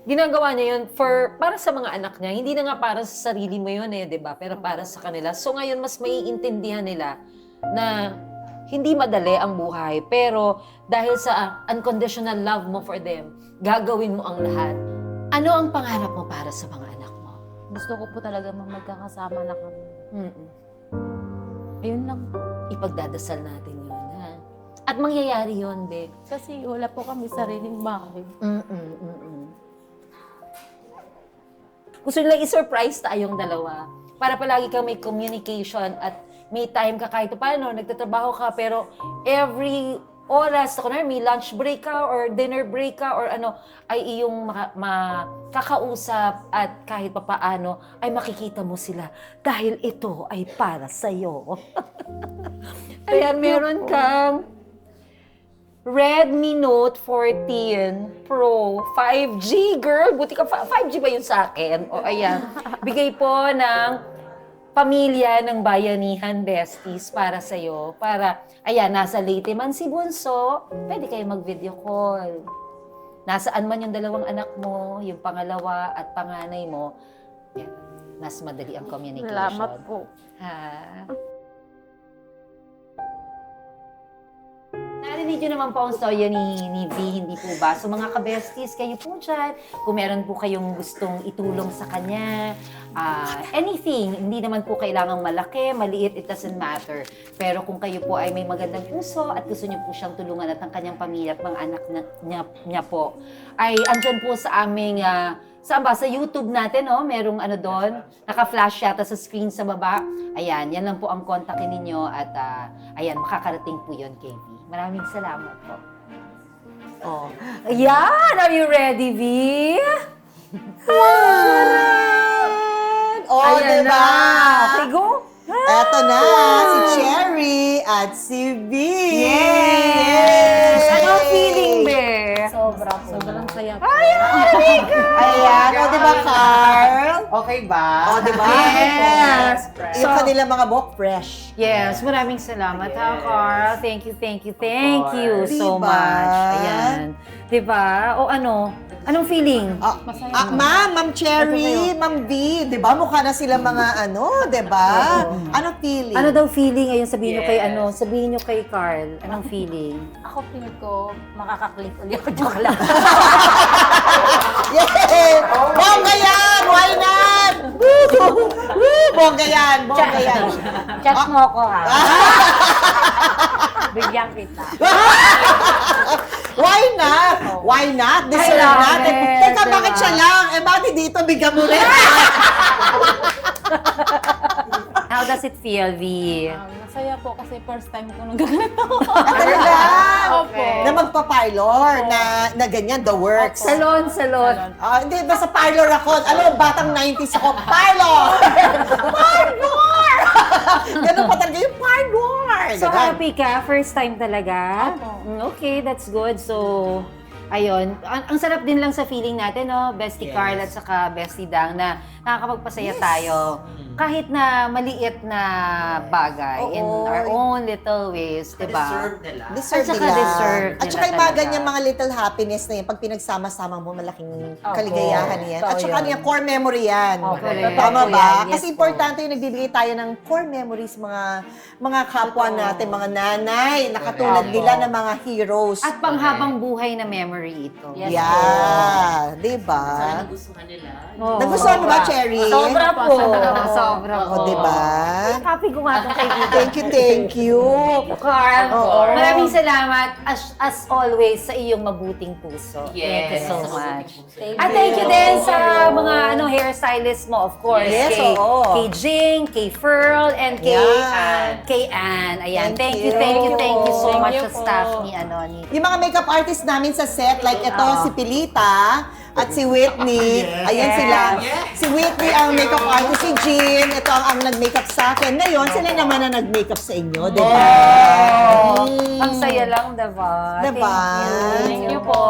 Ginagawa niya yun para sa mga anak niya. Hindi na nga para sa sarili mo yun di ba? Pero para sa kanila. So ngayon, mas maiintindihan nila na hindi madali ang buhay. Pero dahil sa unconditional love mo for them, gagawin mo ang lahat. Ano ang pangarap mo para sa mga anak mo? Gusto ko po talaga magkakasama na kami. Ayun lang po. Ipagdadasal natin yun, ha? At mangyayari yun, be. Kasi wala po kami sariling bahay. Gusto nila i-surprise tayong dalawa para palagi kang may communication at may time ka kahit paano, nagtatrabaho ka, pero every oras, kunwari may lunch break ka or dinner break ka or ano, ay iyong makakausap at kahit papaano ay makikita mo sila dahil ito ay para sa'yo. Ayan, meron kang Redmi Note 14 Pro 5G. Girl, buti ka, 5G ba yun sa akin? O ayan, bigay po ng pamilya ng Bayanihan Besties para sa'yo. Para, ayan, nasa Leyte man si Bunso, pwede kayo mag-video call. Nasaan man yung dalawang anak mo, yung pangalawa at panganay mo, yan, mas madali ang communication. Salamat po. Ha? Narinig nyo naman po ang storya ni V, hindi po ba? So mga ka-besties, kayo po dyan, kung meron po kayong gustong itulong sa kanya, anything, hindi naman po kailangang malaki, maliit, it doesn't matter. Pero kung kayo po ay may magandang puso at gusto niyo po siyang tulungan at ang kanyang pamilya at mga anak niya po, ay andyan po sa aming saan ba? Sa YouTube natin, oh, merong ano doon, naka-flash yata sa screen sa baba. Ayan, yan lang po ang kontakin ninyo at ayan, makakarating po yun kay V. Maraming salamat po. Oh. Ayan! Are you ready, V? Oh, Ayan diba? na! Okay, go! Eto na, si Cherry at si B. Yes! Ano ang feeling, Be? Sobrang saya po. Ayan, o diba, Carl? Okay ba? O diba? Yes! Yung kanilang mga buhok fresh. Yes, maraming salamat ha, Carl. Thank you so Diba? much. Ayan. Diba? O ano? Anong feeling? Ma'am Cherry, Ma'am B, di ba? Mukha na sila mga ano, di ba? Anong feeling? Ano daw feeling? Ayun, sabihin nyo kay ano, sabihin nyo kay Carl. Anong feeling? Ako feel ko, makaka-click ulit ako. Joke lang. Yeah! Bongga yan! Why not? Woo! Bongga yan! Bongga yan! Chat mo ko ha. Bigyan kita. Why not? Why not? Deserve love natin. it, Teka, diba? bakit siya lang? Eh, bakit dito? Bigyan mo rin. How does it feel, V? Masaya po kasi first time ko nung gaganito. Talaga? Opo. Na magpa-parlor, na ganyan, the works. Salon. Hindi, basta parlor ako. Ano, batang 90s ako. Parlor! Parlor! Ganun pa talaga yung parlor. So, Ganun. happy ka? First time talaga? Opo. Okay, that's good. So, ayun. Ang sarap din lang sa feeling natin, no? Bestie Carl at saka Bestie Dang na nakakapagpasaya tayo. Kahit na maliit na bagay in Oo. our own little ways, di ba? nila. Deserve At saka nila. deserve At saka nila yung mga talaga. ganyan mga little happiness na yan, pag pinagsama-sama mo, malaking kaligayahan yan. At Totoo saka yun. yan, core memory yan. Correct. Tama Totoo ba? yan. Yes Kasi po. importante yung nagbibigay tayo ng core memories, mga kapwa natin, mga nanay, na katulad nila ng mga heroes. At panghabang buhay na memory ito. Yes. Yeah, di ba? Nagustuhan nila. Oo. Nagustuhan mo ba, Cherry? Sobra po. Sobra po, di ba? Happy ko nga itong kaibigan. Thank you. Carl, Oo. maraming salamat as always sa iyong mabuting puso. Thank you so much. At thank you din sa mga hairstylist mo, of course. Yes, kay, oo. kay Jing, kay Ferl, and kay Yeah. kay Ann. Ayan, Thank thank you so Thank much you sa po. staff ni ni Yung mga makeup artist namin sa set, like ito, si Pilita at si Whitney. Ayan sila. Si Whitney ang makeup artist, si Jean, ito ang nag-makeup sa akin. Ngayon, sila naman ang nag-makeup sa inyo, di ba? Ang saya lang, diba? Diba? Thank you po.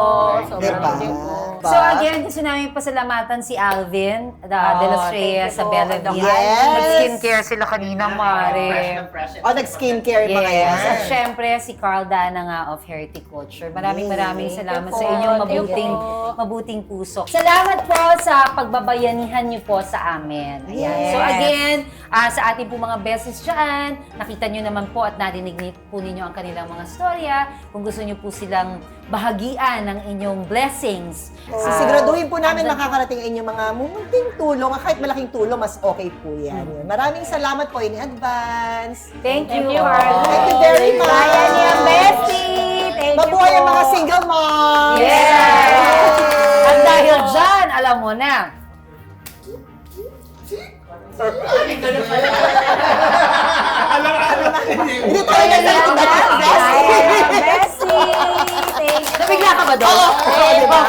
Sobrang Diba? thank you po. So again, gusto namin pasalamatan si Alvin de los Reyes sa Belleville. Yes. Nag-skincare sila kanina, Mare. O, nag-skincare mga yan. Yes. At syempre, si Carl Dana nga of Horticulture. Maraming salamat sa po. inyong Thank you mabuting puso. Salamat po sa pagbabayanihan niyo po sa amin. Ayan. Yes. So again, sa ating po mga beses dyan, nakita niyo naman po at narinig po ninyo ang kanilang mga storya. Kung gusto niyo po silang bahagian ng inyong blessings. Sisiguraduhin po namin makakarating ang inyong mga munting tulong. Kahit malaking tulong, mas okay po yan. Maraming salamat po in advance. Thank you, Thank you. Carl. Thank you very much. Bayan niya, bestie! Thank you Mabuhay po. ang mga single moms! Yes! At dahil dyan, alam mo na. Alam Ay, Bessie! Thank you. Nabigla ka ba doon? Oo, di ba?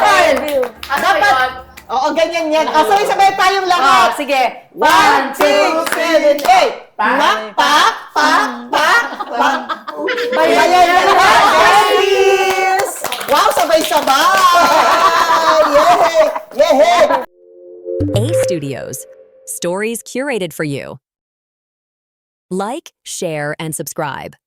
Dapat. Oo, ganyan yan. Sabay tayong lahat. Sige. 1, 2, 7, 8. Pak, pak, pak, pak, pak. Bayan yan lahat, besties! Wow, sabay-sabay! Yay! Yay! A Studios. Stories curated for you. Like, share, and subscribe.